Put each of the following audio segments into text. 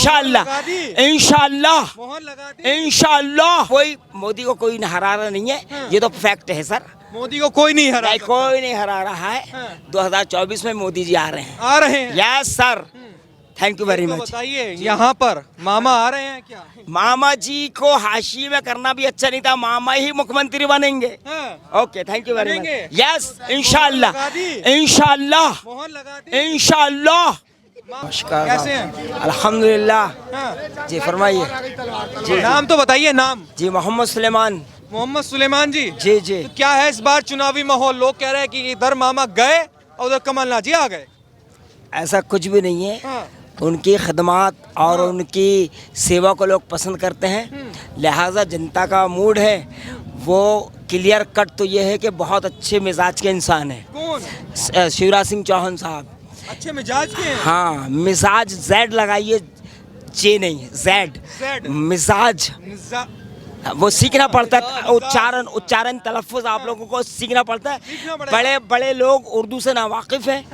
इंशाअल्लाह इंशाअल्लाह इंशाअल्लाह। कोई मोदी को कोई हरा रहा नहीं है, ये तो फैक्ट है सर। मोदी को कोई नहीं हरा सकता। कोई नहीं हरा रहा है। 2024 में मोदी जी आ रहे हैं। Yes sir, thank you very तो मच। बताइए यहाँ पर मामा आ रहे हैं क्या? मामा जी को हाशिए में करना भी अच्छा नहीं था, मामा ही मुख्यमंत्री बनेंगे। Okay, thank you very much. Yes इंशाअल्लाह इंशाअल्लाह मोहर लगा दी। इंशाअल्लाह। नमस्कार, कैसे हैं? अल्हम्दुलिल्लाह। जी फरमाइए। जी नाम तो बताइए, नाम? जी मोहम्मद सुलेमान। मोहम्मद सुलेमान जी। जी जी। तो क्या है इस बार चुनावी माहौल? लोग कह रहे हैं कि इधर मामा गए और उधर कमलनाथ जी आ गए। ऐसा कुछ भी नहीं है। उनकी खदमात और उनकी सेवा को लोग पसंद करते हैं, लिहाजा जनता का मूड है वो क्लियर कट तो ये है कि बहुत अच्छे मिजाज के इंसान हैं। कौन? शिवराज सिंह चौहान साहब। अच्छे मिजाज के हैं। हाँ, मिजाज जेड लगाइए, जे नहीं जेड। मिजाज वो सीखना पड़ता है, उच्चारण तलफ़ुज़ आप लोगों को सीखना पड़ता है। बड़े बड़े लोग उर्दू से नावाकिफ़ हैं।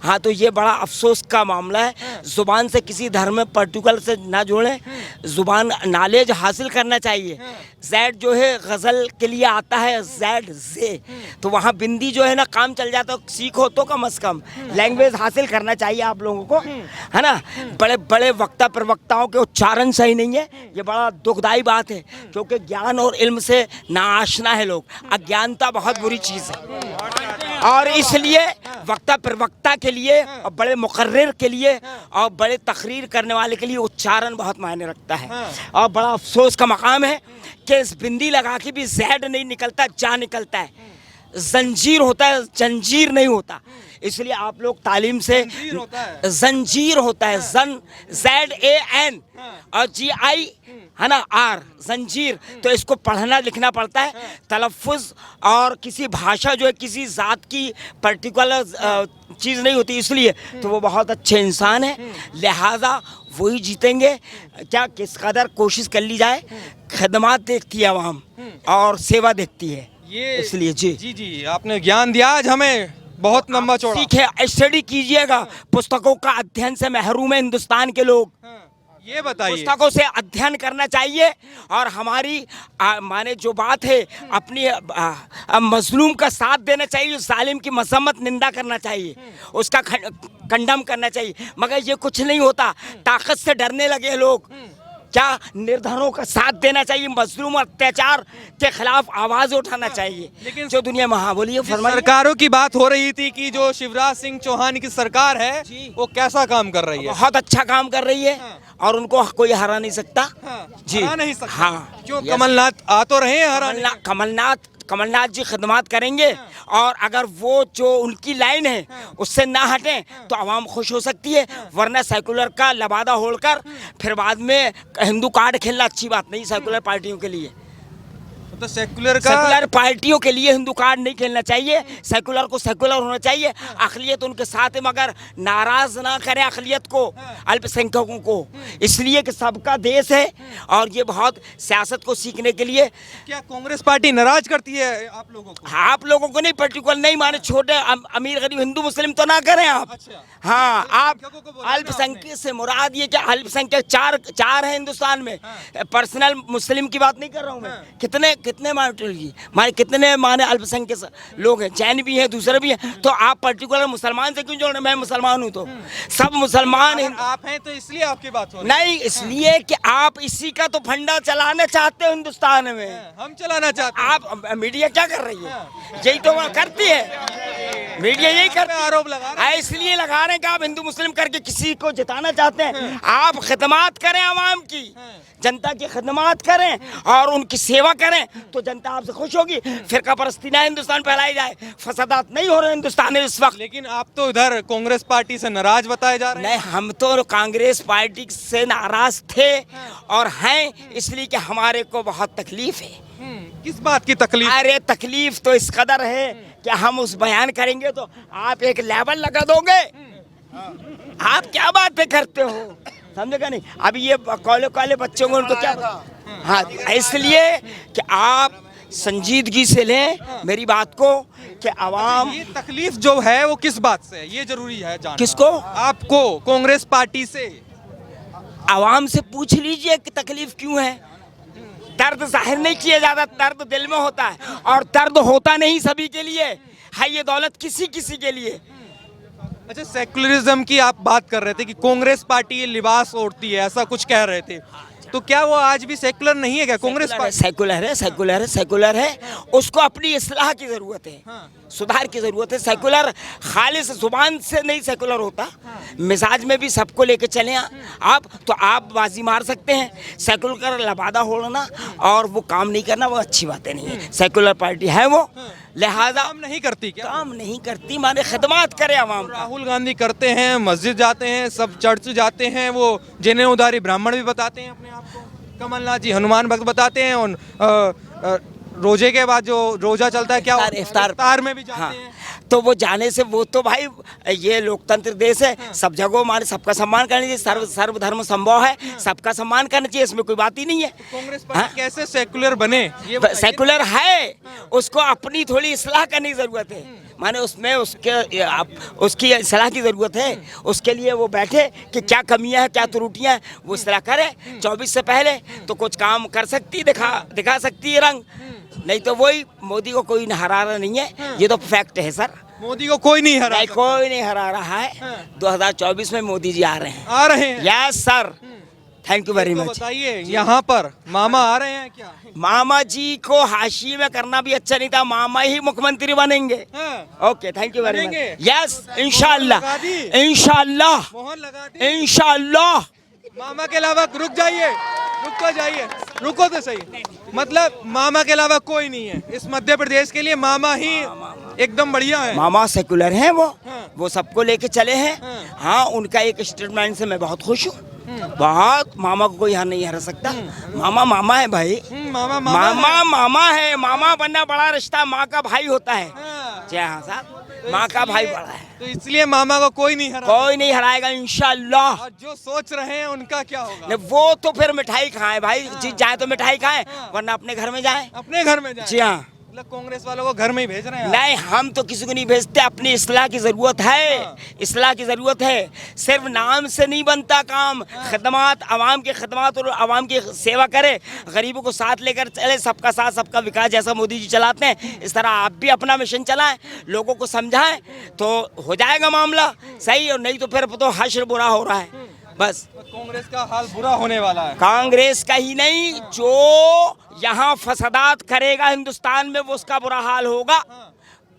हाँ, तो ये बड़ा अफसोस का मामला है। ज़ुबान से किसी धर्म में पर्टिकुलर से ना जोड़ें, ज़ुबान नॉलेज हासिल करना चाहिए। जैड जो है गज़ल के लिए आता है, जैड जे, तो वहाँ बिंदी जो है ना काम चल जाता है। सीखो तो कम अज़ कम लैंग्वेज हासिल करना चाहिए आप लोगों को, है ना। बड़े बड़े वक्ता प्रवक्ताओं के उच्चारण सही नहीं है, ये बड़ा दुखदाई बात है, क्योंकि ज्ञान और इल्म से नाआशना है लोग। अज्ञानता बहुत बुरी चीज़ है, और इसलिए वक्ता प्रवक्ता के लिए और बड़े मुकर्रिर के लिए और बड़े तकरीर करने वाले के लिए उच्चारण बहुत मायने रखता है। और बड़ा अफसोस का मकाम है कि इस बिंदी लगा के भी जैड नहीं निकलता, जा निकलता है। जंजीर होता है, जंजीर नहीं होता। इसलिए आप लोग तालीम से जंजीर होता है, जन ZAN और GI है ना R, जंजीर। तो इसको पढ़ना लिखना पड़ता है, तलफ़ुज़ और किसी भाषा जो है किसी ज़ात की पर्टिकुलर चीज़ नहीं होती। इसलिए तो वो बहुत अच्छे इंसान हैं, लिहाजा वही जीतेंगे। क्या किस कदर कोशिश कर ली जाए, खदमात देखती है आवाम और सेवा देखती है, ये इसलिए जी जी जी आपने ज्ञान दिया आज हमें, बहुत लंबा चौड़ा। सीखे, स्टडी कीजिएगा। पुस्तकों का अध्ययन से महरूम है हिंदुस्तान के लोग। ये बताइए, पुस्तकों से अध्ययन करना चाहिए। और हमारी माने जो बात है, अपनी मजलूम का साथ देना चाहिए, जालिम की मजम्मत निंदा करना चाहिए, उसका कंडम करना चाहिए। मगर ये कुछ नहीं होता, ताकत से डरने लगे लोग। क्या निर्धनों का साथ देना चाहिए, मजलूम और अत्याचार के खिलाफ आवाज उठाना चाहिए। लेकिन जो दुनिया में, हाँ बोलिए, सरकारों की बात हो रही थी कि जो शिवराज सिंह चौहान की सरकार है वो कैसा काम कर रही है? बहुत अच्छा काम कर रही है, और उनको कोई हरा नहीं सकता। जी हरा नहीं सकता। हाँ, क्यों? कमलनाथ आ तो रहे हैं हरा। कमलनाथ जी खिदमत करेंगे, और अगर वो जो उनकी लाइन है उससे ना हटें तो आवाम खुश हो सकती है। वरना सेकुलर का लबादा होड़कर फिर बाद में हिंदू कार्ड खेलना अच्छी बात नहीं सेकुलर पार्टियों के लिए। तो सेकुलर पार्टियों के लिए हिंदू कार्ड नहीं खेलना चाहिए। सेकुलर को सेकुलर होना चाहिए, अक़लियत उनके साथ है, मगर नाराज ना करें अक़लियत को, अल्पसंख्यकों को, इसलिए कि सबका देश है। और ये बहुत सियासत को सीखने के लिए। क्या कांग्रेस पार्टी नाराज करती है आप लोगों को? आप लोगों को नहीं, पर्टिकुलर नहीं, माने छोटे अमीर गरीब हिंदू मुस्लिम तो ना करें आप। अच्छा। हाँ, आप अल्पसंख्यक से मुराद ये कि अल्पसंख्यक चार है हिंदुस्तान में। पर्सनल मुस्लिम की बात नहीं कर रहा हूँ मैं। कितने माने कितने माने अल्पसंख्यक लोग हैं, जैन भी हैं, दूसरे भी हैं। तो आप पर्टिकुलर मुसलमान से क्यों जोड़ रहे? मैं मुसलमान हूँ, तो सब मुसलमान हैं। आप हैं तो इसलिए आपकी बात हो रही नहीं, इसलिए कि आप इसी का तो फंडा चलाना चाहते हो हिंदुस्तान में। हम चलाना चाहते हैं। आप मीडिया क्या कर रही है? यही तो करती है मीडिया, यही करती है। आरोप लगा रहे हैं। इसलिए लगा रहे हैं कि आप हिंदू मुस्लिम करके किसी को जिताना चाहते हैं। आप खिदमत करें आवाम की, जनता की खिदमत करें और उनकी सेवा करें, तो जनता आपसे खुश होगी। फिरका परस्ती ना हिंदुस्तान फैलाई जाए, फसादात नहीं हो रहे हिंदुस्तान में इस वक्त। लेकिन आप तो इधर कांग्रेस पार्टी से नाराज बताए जा रहे हैं। नहीं, हम तो कांग्रेस पार्टी से नाराज थे और हैं, इसलिए कि हमारे को बहुत तकलीफ है। किस बात की तकलीफ? अरे तकलीफ तो इस कदर है कि हम उस बयान करेंगे तो आप एक लेवल लगा दोगे। आप क्या बातें करते हो, समझेगा नहीं। अभी ये कॉलेज बच्चों को उनको क्या, हाँ, इसलिए कि आप संजीदगी से लें मेरी बात को कि आवाम। ये तकलीफ जो है वो किस बात से है, ये जरूरी है जानना। किसको? आपको, कांग्रेस पार्टी से। आवाम से पूछ लीजिए कि तकलीफ क्यों है। दर्द जाहिर नहीं किया जाता, दर्द दिल में होता है, और दर्द होता नहीं सभी के लिए है, ये दौलत किसी किसी के लिए। अच्छा, सेकुलरिज्म की आप बात कर रहे थे कि कांग्रेस पार्टी ये लिबास ओढ़ती है, ऐसा कुछ कह रहे थे, तो क्या वो आज भी सेकुलर नहीं है क्या कांग्रेस पार्टी? सेकुलर है, उसको अपनी इस्लाह की जरूरत है, सुधार की जरूरत है। सेकुलर खालिस जुबान से नहीं सेकुलर होता, मिजाज में भी सबको लेके चले आप, तो आप बाजी मार सकते हैं। सेकुलर लबादा होना और वो काम नहीं करना, वो अच्छी बातें नहीं है। सेकुलर पार्टी है वो, लिहाजा काम नहीं करती क्या? काम नहीं करती माने खिदमत करे आवाम का। राहुल गांधी करते हैं, मस्जिद जाते हैं, सब चर्च जाते हैं, वो जिन्हें उदारी ब्राह्मण भी बताते हैं अपने आप को। कमलनाथ जी हनुमान भक्त बताते हैं, और रोजे के बाद जो रोजा चलता है क्या इफ्तार में भी जाते हैं। तो वो जाने से, वो तो भाई ये लोकतंत्र देश है, सब जगह माने सबका सम्मान करना चाहिए, सर्वधर्म संभव है, सबका सम्मान करना चाहिए, इसमें कोई बात ही नहीं है। कांग्रेस पार्टी कैसे सेकुलर बने? सेकुलर है, उसको अपनी थोड़ी इस्लाह करने की जरूरत है, माने उसमें उसकी इस्लाह की जरूरत है। उसके लिए वो बैठे कि क्या कमियां हैं, क्या त्रुटियां हैं, वो इस्लाह करे। 24 से पहले तो कुछ काम कर सकती, दिखा सकती है रंग, नहीं तो वही मोदी को कोई हरा रहा नहीं है, ये तो फैक्ट है सर। मोदी को कोई नहीं हरा, कोई नहीं हरा रहा है। 2024 में मोदी जी आ रहे हैं। Yes sir, thank you very much. बताइए, यहाँ पर मामा आ रहे हैं क्या? मामा जी को हाशिए में करना भी अच्छा नहीं था, मामा ही मुख्यमंत्री बनेंगे। Okay, thank you very much. Yes, इंशाल्लाह इंशाल्लाह मोहर लगा दी। इंशाल्लाह। मामा के अलावा रुक जाइए, रुको तो सही। मतलब मामा के अलावा कोई नहीं है इस मध्य प्रदेश के लिए, मामा ही एकदम बढ़िया है। मामा सेकुलर हैं वो सबको लेके चले हैं। हाँ, उनका एक स्टेटमेंट से मैं बहुत खुश हूँ, बहुत। मामा को कोई यहाँ नहीं हरा सकता। मामा है भाई, मामा है। मामा बनना बड़ा रिश्ता, माँ का भाई होता है। जी हाँ साहब, माँ का भाई बड़ा है, तो इसलिए मामा को कोई नहीं हराएगा इंशाल्लाह। और जो सोच रहे हैं उनका क्या होगा? वो तो फिर मिठाई खाएं भाई, जीत जाए तो मिठाई खाएं, वरना अपने घर में जाएं। अपने घर में जाएं? जी हाँ। मतलब कांग्रेस वालों को घर में ही भेज रहे हैं? नहीं, हम तो किसी को नहीं भेजते, अपनी इस्लाह की जरूरत है। इस्लाह की जरूरत है, सिर्फ नाम से नहीं बनता काम। खिदमत, आवाम की खिदमत और आवाम की सेवा करे, गरीबों को साथ लेकर चले, सबका साथ सबका विकास, जैसा मोदी जी चलाते हैं इस तरह आप भी अपना मिशन चलाएं, लोगों को समझाएं, तो हो जाएगा मामला सही। और नहीं तो फिर तो हश्र बुरा हो रहा है बस। कांग्रेस का हाल बुरा होने वाला है। कांग्रेस का ही नहीं, जो यहाँ फसादात करेगा हिंदुस्तान में, वो उसका बुरा हाल होगा।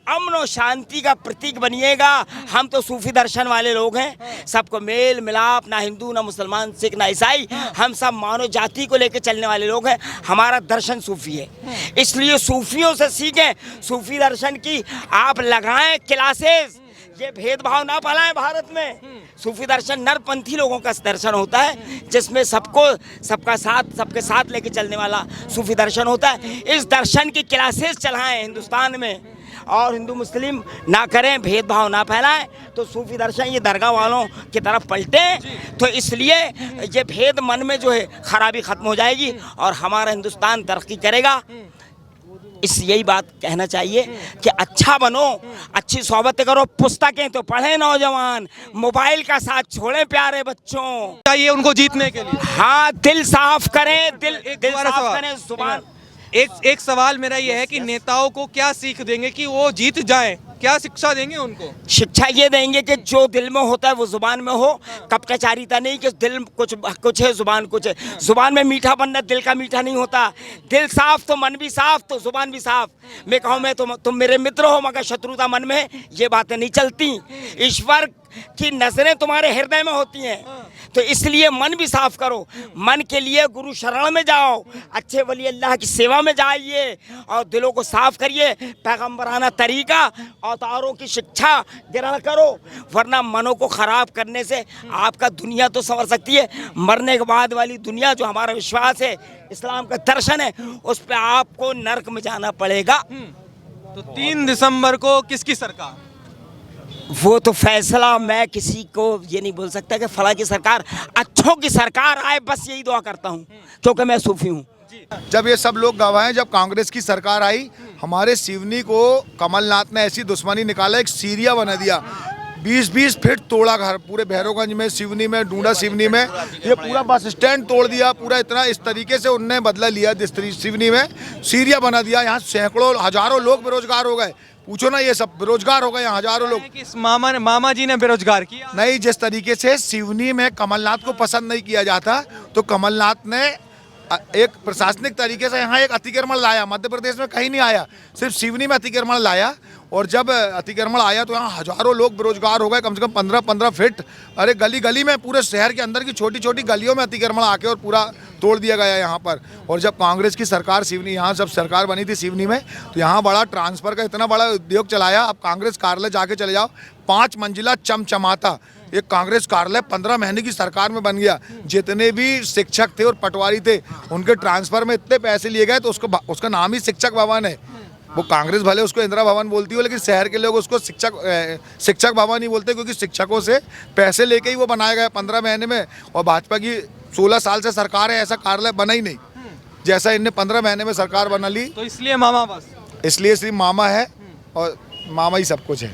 अमन और शांति का प्रतीक बनिएगा। हम तो सूफी दर्शन वाले लोग हैं, सबको मेल मिलाप, ना हिंदू ना मुसलमान सिख ना ईसाई, हम सब मानव जाति को लेकर चलने वाले लोग हैं। हमारा दर्शन सूफी है, इसलिए सूफियों से सीखें, सूफी दर्शन की आप लगाएं क्लासेस। ये भेदभाव ना फैलाएं भारत में। सूफी दर्शन नरपंथी लोगों का दर्शन होता है, जिसमें सबका साथ, सबके साथ लेके चलने वाला सूफी दर्शन होता है। इस दर्शन की क्लासेस चलाएं हिंदुस्तान में, और हिंदू मुस्लिम ना करें, भेदभाव ना फैलाएं, तो सूफी दर्शन ये दरगाह वालों की तरफ पलटे, तो इसलिए ये भेद मन में जो है खराबी खत्म हो जाएगी और हमारा हिंदुस्तान तरक्की करेगा। यही बात कहना चाहिए कि अच्छा बनो, अच्छी सोबतें करो, पुस्तकें तो पढ़े नौजवान, मोबाइल का साथ छोड़ें प्यारे बच्चों। चाहिए उनको जीतने के लिए। हाँ, दिल साफ करें, दिल साफ करें, जुबान। एक सवाल मेरा ये है कि नेताओं को क्या सीख देंगे कि वो जीत जाएं? क्या शिक्षा देंगे उनको? शिक्षा ये देंगे कि जो दिल में होता है वो जुबान में हो। कपटचारिता नहीं कि दिल कुछ है जुबान कुछ है। जुबान में मीठा बनना दिल का मीठा नहीं होता। दिल साफ तो मन भी साफ, तो जुबान भी साफ। मैं कहूँ मैं तुम मेरे मित्र हो मगर शत्रुता मन में, ये बातें नहीं चलती। ईश्वर की नजरें तुम्हारे हृदय में होती हैं, तो इसलिए मन भी साफ करो। मन के लिए गुरु शरण में जाओ, अच्छे वली अल्लाह की सेवा में जाइए और दिलों को साफ करिए। पैगंबराना तरीका अवतारों की शिक्षा ग्रहण करो, वरना मनों को खराब करने से आपका दुनिया तो संवर सकती है, मरने के बाद वाली दुनिया जो हमारा विश्वास है, इस्लाम का दर्शन है, उस पर आपको नर्क में जाना पड़ेगा। तो 3 दिसंबर को किसकी सरकार? वो तो फैसला मैं किसी को ये नहीं बोल सकता कि फला की सरकार, अच्छों की सरकार आए, बस यही दुआ करता हूँ, क्योंकि मैं सूफी हूँ। जब ये सब लोग गवाह हैं, जब कांग्रेस की सरकार आई, हमारे सिवनी को कमलनाथ ने ऐसी दुश्मनी निकाला, एक सीरिया बना दिया। 20-20 फीट तोड़ा घर पूरे भैरवगंज में, सिवनी में, डूंडा सिवनी में, ये पूरा बस स्टैंड तोड़ दिया पूरा। इतना इस तरीके से उनने बदला लिया सिवनी में, सीरिया बना दिया। यहाँ सैकड़ों हजारों लोग बेरोजगार हो गए। पूछो ना, ये सब बेरोजगार हो गए यहाँ हजारों लोग। कि इस मामा जी ने बेरोजगार किया नहीं, जिस तरीके से सिवनी में कमलनाथ को पसंद नहीं किया जाता, तो कमलनाथ ने एक प्रशासनिक तरीके से यहाँ एक अतिक्रमण लाया। मध्य प्रदेश में कहीं नहीं आया, सिर्फ सिवनी में अतिक्रमण लाया। और जब अतिक्रमण आया तो यहाँ हजारों लोग बेरोजगार हो गए, कम से कम 15-15 फीट। अरे गली गली में, पूरे शहर के अंदर की छोटी छोटी गलियों में अतिक्रमण आके और पूरा तोड़ दिया गया यहाँ पर। और जब कांग्रेस की सरकार सिवनी, यहाँ जब सरकार बनी थी सिवनी में, तो यहाँ बड़ा ट्रांसफर का इतना बड़ा उद्योग चलाया। अब कांग्रेस कार्यालय जाके चले जाओ, 5 मंजिला चमचमाता एक कांग्रेस कार्यालय 15 महीने की सरकार में बन गया। जितने भी शिक्षक थे और पटवारी थे, उनके ट्रांसफर में इतने पैसे लिए गए, तो उसका नाम ही शिक्षक भवन है। वो कांग्रेस भले उसको इंदिरा भवन बोलती हो, लेकिन शहर के लोग उसको शिक्षक भवन ही बोलते, क्योंकि शिक्षकों से पैसे लेके ही वो बनाया गया 15 महीने में। और भाजपा की 16 साल से सरकार है, ऐसा कार्यालय बना ही नहीं जैसा इनने 15 महीने में सरकार बना ली। तो इसलिए मामा बस, इसलिए सिर्फ मामा है, और मामा ही सब कुछ है।